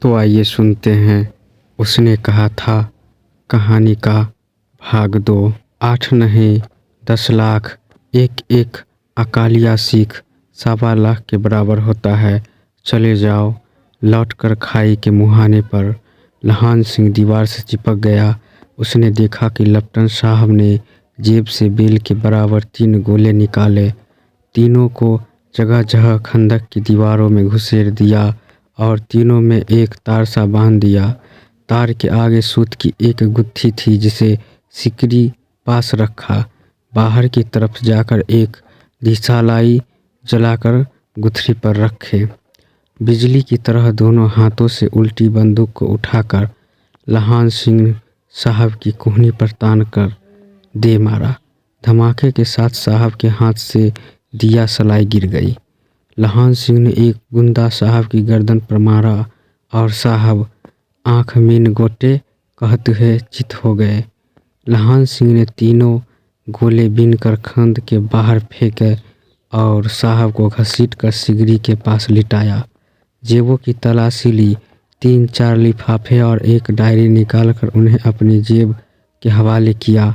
तो आइए सुनते हैं उसने कहा था कहानी का भाग 2। 8 नहीं 10 लाख एक एक अकालिया सिख 1.25 लाख के बराबर होता है। चले जाओ। लौटकर खाई के मुहाने पर लहान सिंह दीवार से चिपक गया। उसने देखा कि लपटन साहब ने जेब से बेल के बराबर 3 गोले निकाले। तीनों को जगह जगह खंदक की दीवारों में घुसेड़ दिया और तीनों में एक तार सा बांध दिया। तार के आगे सूत की एक गुत्थी थी जिसे सिकरी पास रखा। बाहर की तरफ जाकर एक दिसालाई जलाकर गुत्थी पर रखे। बिजली की तरह दोनों हाथों से उल्टी बंदूक को उठाकर लहान सिंह साहब की कोहनी पर तान कर दे मारा। धमाके के साथ साहब के हाथ से दिया सलाई गिर गई। लहान सिंह ने एक गुंदा साहब की गर्दन पर मारा और साहब आंख मीन गोटे कहते हुए चित हो गए। लहान सिंह ने तीनों गोले बीन कर खंद के बाहर फेंके और साहब को घसीट कर सिगरी के पास लिटाया। जेबों की तलाशी ली। 3-4 लिफाफे और एक डायरी निकालकर उन्हें अपनी जेब के हवाले किया।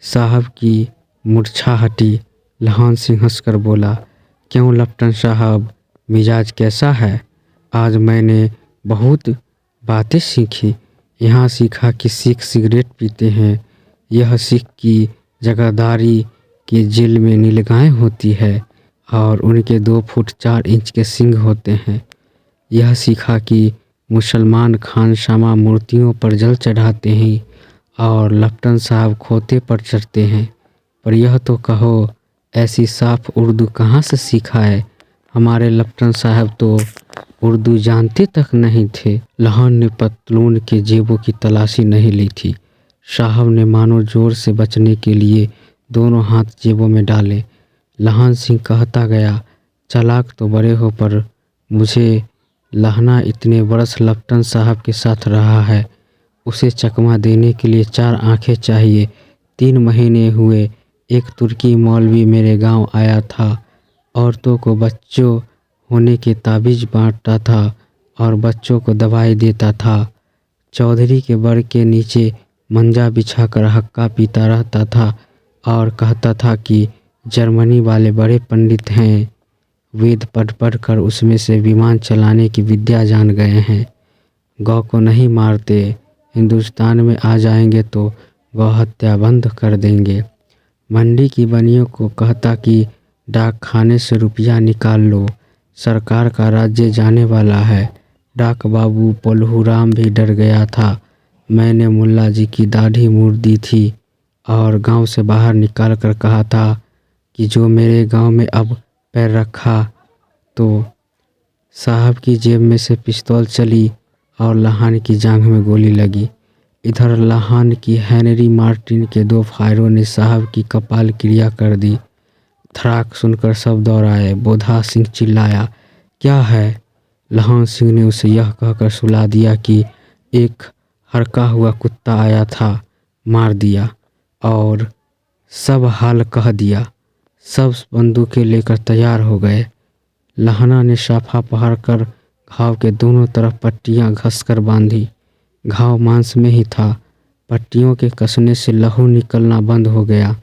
साहब की मूर्छा हटी। लहान सिंह हंसकर बोला, क्यों लपटन साहब, मिजाज कैसा है? आज मैंने बहुत बातें सीखी। यहाँ सीखा कि सिख सिगरेट पीते हैं। यह सिख की जगहदारी के जेल में नीलगाय होती है और उनके 2 फुट 4 इंच के सींग होते हैं। यह सीखा कि मुसलमान खानसामा मूर्तियों पर जल चढ़ाते हैं और लपटन साहब खोते पर चढ़ते हैं। पर यह तो कहो, ऐसी साफ उर्दू कहाँ से सीखा है? हमारे लपटन साहब तो उर्दू जानते तक नहीं थे। लहान ने पतलून के जेबों की तलाशी नहीं ली थी। साहब ने मानो जोर से बचने के लिए दोनों हाथ जेबों में डाले। लहान सिंह कहता गया, चालाक तो बड़े हो, पर मुझे लहना इतने बरस लपटन साहब के साथ रहा है। उसे चकमा देने के लिए 4 आंखें चाहिए। 3 महीने हुए एक तुर्की मौलवी मेरे गांव आया था। औरतों को बच्चों होने के ताबीज बांटता था और बच्चों को दवाई देता था। चौधरी के बड़ के नीचे मंजा बिछाकर हक्का पीता रहता था और कहता था कि जर्मनी वाले बड़े पंडित हैं। वेद पढ़ पढ़ कर उसमें से विमान चलाने की विद्या जान गए हैं। गौ को नहीं मारते। हिंदुस्तान में आ जाएंगे तो गौ हत्या बंद कर देंगे। मंडी की बनियों को कहता कि डाक खाने से रुपया निकाल लो, सरकार का राज्य जाने वाला है। डाक बाबू पलहूराम भी डर गया था। मैंने मुल्ला जी की दाढ़ी मूड़ दी थी और गांव से बाहर निकाल कर कहा था कि जो मेरे गांव में अब पैर रखा तो। साहब की जेब में से पिस्तौल चली और लहान की जांघ में गोली लगी। इधर लहान की हेनरी मार्टिन के 2 फायरों ने साहब की कपाल क्रिया कर दी। थराक सुनकर सब दौड़ाए। बोधा सिंह चिल्लाया, क्या है? लहान सिंह ने उसे यह कहकर सुला दिया कि एक हड़का हुआ कुत्ता आया था, मार दिया और सब हाल कह दिया। सब बंदूकें लेकर तैयार हो गए। लहना ने साफा पकड़ कर घाव के दोनों तरफ पट्टियां घसकर बांधी। घाव मांस में ही था। पट्टियों के कसने से लहू निकलना बंद हो गया।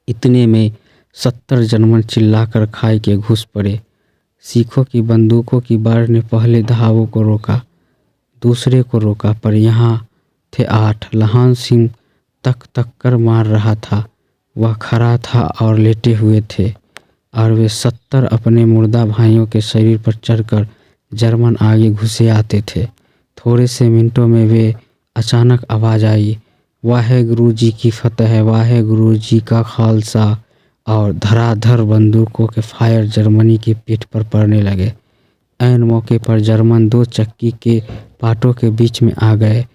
इतने में 70 जर्मन चिल्लाकर खाई के घुस पड़े। सिखों की बंदूकों की बाढ़ ने पहले धावों को रोका, दूसरे को रोका, पर यहाँ थे 8। लहान सिंह तक तक कर मार रहा था। वह खड़ा था और लेटे हुए थे और वे 70 अपने मुर्दा भाइयों के शरीर पर चढ़कर जर्मन आगे घुसे आते थे। थोड़े से मिनटों में वे अचानक आवाज़ आई, वाहेगुरु जी की फतह, वाहेगुरु जी का खालसा। और धड़ाधड़ बंदूकों के फायर जर्मनी की पीठ पर पड़ने लगे। ऐन मौके पर जर्मन 2 चक्की के पाटों के बीच में आ गए।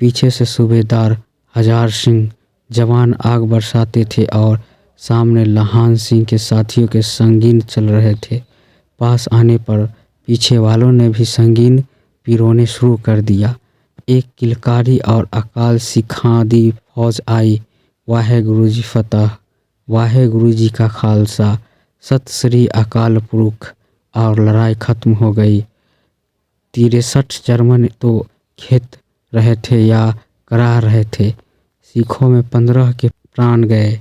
पीछे से सूबेदार हजार सिंह जवान आग बरसाते थे और सामने लहान सिंह के साथियों के संगीन चल रहे थे। पास आने पर पीछे वालों ने भी संगीन पिरोने शुरू कर दिया। एक किलकारी और अकाल सिखादी फौज आई। वाहेगुरु जी फतह, वाहेगुरु जी का खालसा, सत श्री अकाल पुरख। और लड़ाई खत्म हो गई 63 जर्मन तो खेत रहे थे या करा रहे थे। सिखों में 15 के प्राण गए।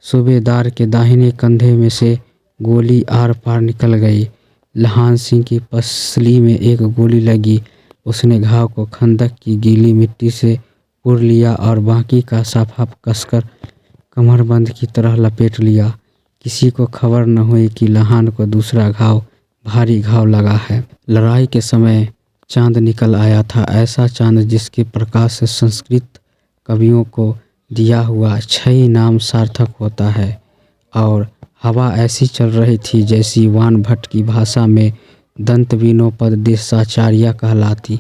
सूबेदार के दाहिने कंधे में से गोली आर पार निकल गई। लहान सिंह की पसली में एक गोली लगी। उसने घाव को खंदक की गीली मिट्टी से पुर लिया और बाकी का साफा कसकर कमरबंद की तरह लपेट लिया। किसी को खबर न हुई कि लहान को दूसरा घाव भारी घाव लगा है। लड़ाई के समय चांद निकल आया था, ऐसा चांद जिसके प्रकाश से संस्कृत कवियों को दिया हुआ क्षय नाम सार्थक होता है। और हवा ऐसी चल रही थी जैसी वान भट्ट की भाषा में दंत विनोपद देशाचार्या कहलाती।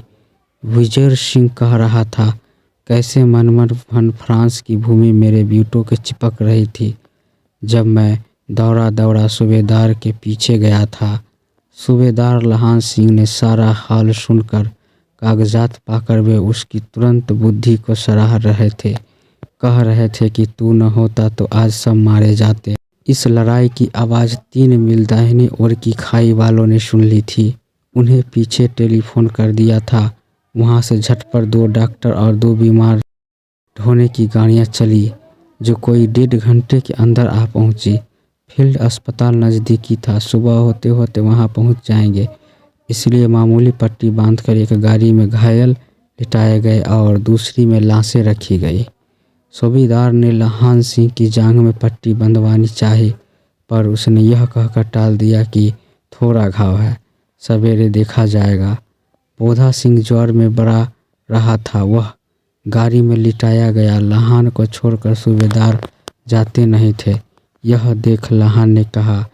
विजय सिंह कह रहा था, कैसे मनमन फन फ्रांस की भूमि मेरे ब्यूटों के चिपक रही थी जब मैं दौड़ा दौड़ा सूबेदार के पीछे गया था। सूबेदार लहान सिंह ने सारा हाल सुनकर कागजात पाकर वे उसकी तुरंत बुद्धि को सराह रहे थे। कह रहे थे कि तू न होता तो आज सब मारे जाते। इस लड़ाई की आवाज़ 3 मील दाहिनी ओर की खाई वालों ने सुन ली थी। उन्हें पीछे टेलीफोन कर दिया था। वहाँ से झटपट 2 डॉक्टर और 2 बीमार ढोने की गाड़ियाँ चली जो कोई 1.5 घंटे के अंदर आ पहुँची। फील्ड अस्पताल नज़दीकी था, सुबह होते होते वहाँ पहुँच जाएंगे, इसलिए मामूली पट्टी बांधकर एक गाड़ी में घायल लिटाए गए और दूसरी में लाशें रखी गई। सूबेदार ने लहान सिंह की जांघ में पट्टी बंधवानी चाही, पर उसने यह कहकर टाल दिया कि थोड़ा घाव है, सवेरे देखा जाएगा। बोधा सिंह ज्वर में बड़ा रहा था, वह गाड़ी में लिटाया गया। लहान को छोड़कर सूबेदार जाते नहीं थे। यह देख लहान ने कहा,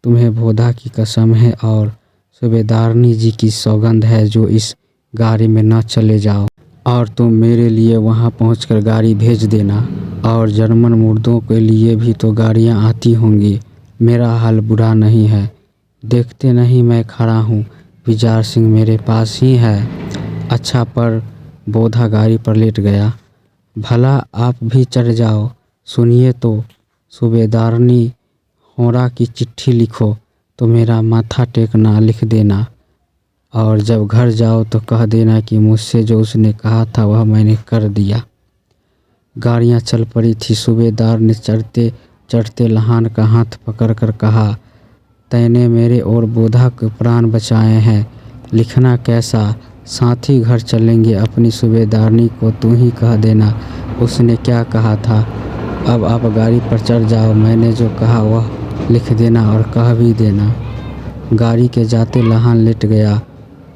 तुम्हें बोधा की कसम है और सूबेदारनी जी की सौगंध है जो इस गाड़ी में न चले जाओ, और तुम मेरे लिए वहां पहुंचकर गाड़ी भेज देना। और जर्मन मुर्दों के लिए भी तो गाड़ियां आती होंगी। मेरा हाल बुरा नहीं है, देखते नहीं मैं खड़ा हूँ, विजार सिंह मेरे पास ही है। अच्छा, पर बोधा गाड़ी पर लेट गया। भला आप भी चढ़ जाओ। सुनिए तो, सूबेदारनी होरा की चिट्ठी लिखो तो मेरा माथा टेकना लिख देना, और जब घर जाओ तो कह देना कि मुझसे जो उसने कहा था वह मैंने कर दिया। गाड़ियाँ चल पड़ी थी। सूबेदार ने चढ़ते चढ़ते लहान का हाथ पकड़कर कहा, तैने मेरे और बोधा के प्राण बचाए हैं, लिखना कैसा? साथ ही घर चलेंगे। अपनी सूबेदारनी को तू ही कह देना उसने क्या कहा था। अब आप गाड़ी पर चढ़ जाओ, मैंने जो कहा वह लिख देना और कह भी देना। गाड़ी के जाते लहान लेट गया।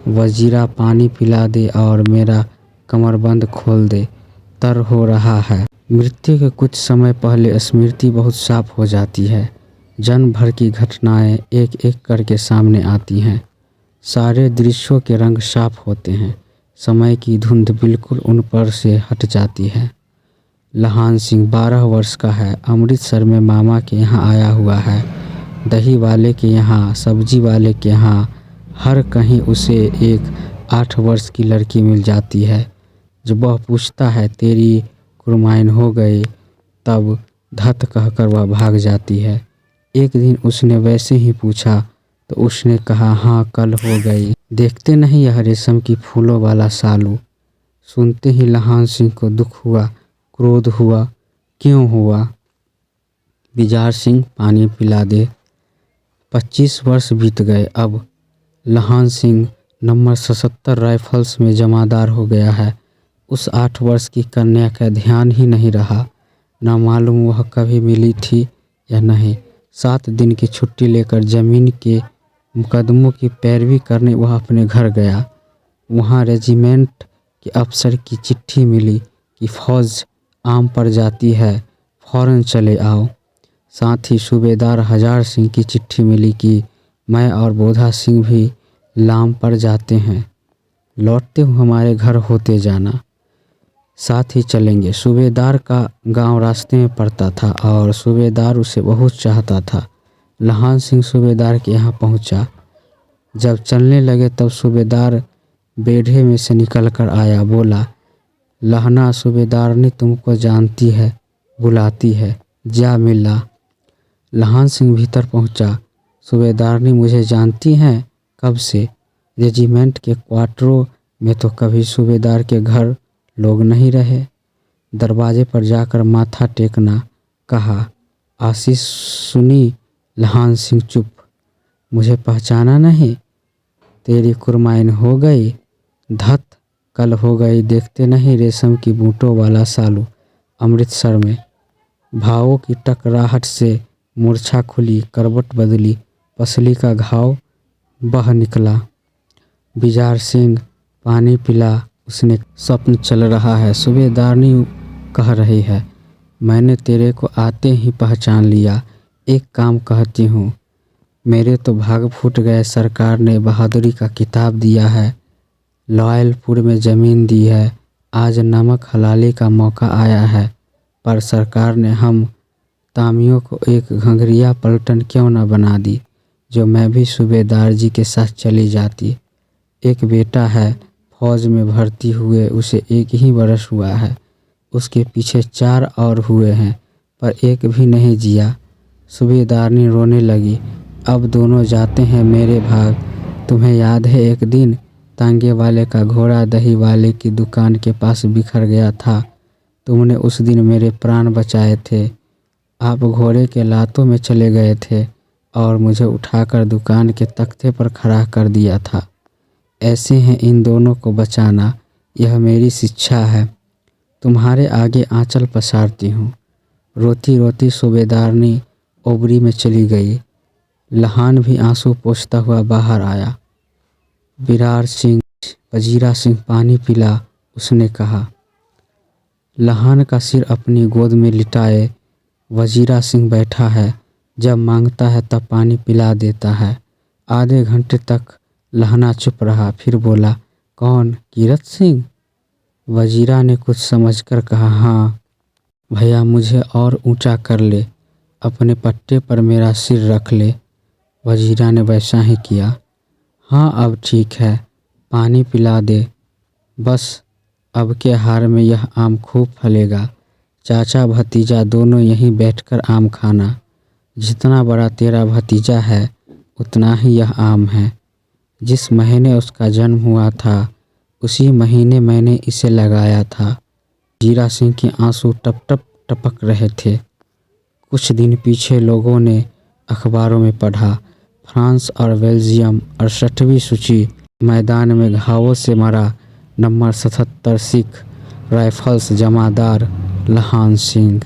वजीरा पानी पिला दे और मेरा कमरबंद खोल दे, तर हो रहा है। मृत्यु के कुछ समय पहले स्मृति बहुत साफ हो जाती है। जन्म भर की घटनाएं एक एक करके सामने आती हैं। सारे दृश्यों के रंग साफ होते हैं। समय की धुंध बिल्कुल उन पर से हट जाती है। लहान सिंह 12 वर्ष का है। अमृतसर में मामा के यहाँ आया हुआ है। दही वाले के यहाँ, सब्जी वाले के यहाँ, हर कहीं उसे एक 8 वर्ष की लड़की मिल जाती है। जब वह पूछता है तेरी कुर्बाइन हो गई, तब धत कहकर वह भाग जाती है। एक दिन उसने वैसे ही पूछा तो उसने कहा, हाँ कल हो गई। देखते नहीं यह रेशम की फूलों वाला सालू। सुनते ही लहान सिंह को दुख हुआ, क्रोध हुआ। क्यों हुआ? विजार सिंह पानी पिला दे। 25 वर्ष बीत गए। अब लहान सिंह नंबर 77 राइफल्स में जमादार हो गया है। उस 8 वर्ष की कन्या का ध्यान ही नहीं रहा। न मालूम वह कभी मिली थी या नहीं। 7 दिन की छुट्टी लेकर जमीन के मुकदमों की पैरवी करने वह अपने घर गया। वहाँ रेजिमेंट के अफसर की चिट्ठी मिली कि फौज आम पड़ जाती है, फौरन चले आओ। साथ ही सूबेदार हजार सिंह की चिट्ठी मिली कि मैं और बोधा सिंह भी लाम पड़ जाते हैं, लौटते हुए हमारे घर होते जाना, साथ ही चलेंगे। सूबेदार का गांव रास्ते में पड़ता था और सूबेदार उसे बहुत चाहता था। लहान सिंह सूबेदार के यहाँ पहुँचा। जब चलने लगे तब सूबेदार बेढ़े में से निकल कर आया। बोला, लहना सूबेदारनी तुमको जानती है, बुलाती है, जा मिला। लहान सिंह भीतर पहुंचा। सूबेदारनी मुझे जानती हैं? कब से? रेजिमेंट के क्वार्टरों में तो कभी सूबेदार के घर लोग नहीं रहे। दरवाजे पर जाकर माथा टेकना, कहा, आशीष सुनी। लहान सिंह चुप। मुझे पहचाना नहीं? तेरी कुरमाइन हो गई। धत, कल हो गई। देखते नहीं रेशम की बूटों वाला सालू अमृतसर में। भावों की टकराहट से मूर्छा खुली, करवट बदली, पसली का घाव बह निकला। बिजार सिंह, पानी पिला। उसने स्वप्न चल रहा है। सूबेदारनी कह रही है, मैंने तेरे को आते ही पहचान लिया। एक काम कहती हूँ, मेरे तो भाग फूट गए। सरकार ने बहादुरी का किताब दिया है, लॉयलपुर में ज़मीन दी है। आज नमक हलाली का मौका आया है, पर सरकार ने हम तामियों को एक घंघरिया पलटन क्यों न बना दी, जो मैं भी सूबेदार जी के साथ चली जाती। एक बेटा है, फौज में भर्ती हुए उसे 1 ही बरस हुआ है। उसके पीछे 4 और हुए हैं, पर एक भी नहीं जिया। सूबेदारनी रोने लगी। अब दोनों जाते हैं मेरे भाग। तुम्हें याद है एक दिन तांगे वाले का घोड़ा दही वाले की दुकान के पास बिखर गया था। तुमने उस दिन मेरे प्राण बचाए थे। आप घोड़े के लातों में चले गए थे और मुझे उठाकर दुकान के तख्ते पर खड़ा कर दिया था। ऐसे हैं इन दोनों को बचाना, यह मेरी शिक्षा है। तुम्हारे आगे आंचल पसारती हूँ। रोती रोती सूबेदारनी ओबरी में चली गई। लहान भी आंसू पोंछता हुआ बाहर आया। बिरार सिंह, वजीरा सिंह, पानी पिला, उसने कहा। लहान का सिर अपनी गोद में लिटाए वजीरा सिंह बैठा है। जब मांगता है तब पानी पिला देता है। आधे घंटे तक लहना चुप रहा, फिर बोला, कौन, कीरत सिंह? वजीरा ने कुछ समझकर कहा, हाँ भैया, मुझे और ऊंचा कर ले, अपने पट्टे पर मेरा सिर रख ले। वजीरा ने वैसा ही किया। हाँ अब ठीक है, पानी पिला दे। बस अब के हार में यह आम खूब फलेगा। चाचा भतीजा दोनों यहीं बैठकर आम खाना। जितना बड़ा तेरा भतीजा है उतना ही यह आम है। जिस महीने उसका जन्म हुआ था उसी महीने मैंने इसे लगाया था। जीरा सिंह के आंसू टप टप टपक रहे थे। कुछ दिन पीछे लोगों ने अखबारों में पढ़ा, फ्रांस और बेल्जियम 68वीं सूची मैदान में घावों से मरा नंबर 77 सिख राइफल्स जमादार लहान सिंह।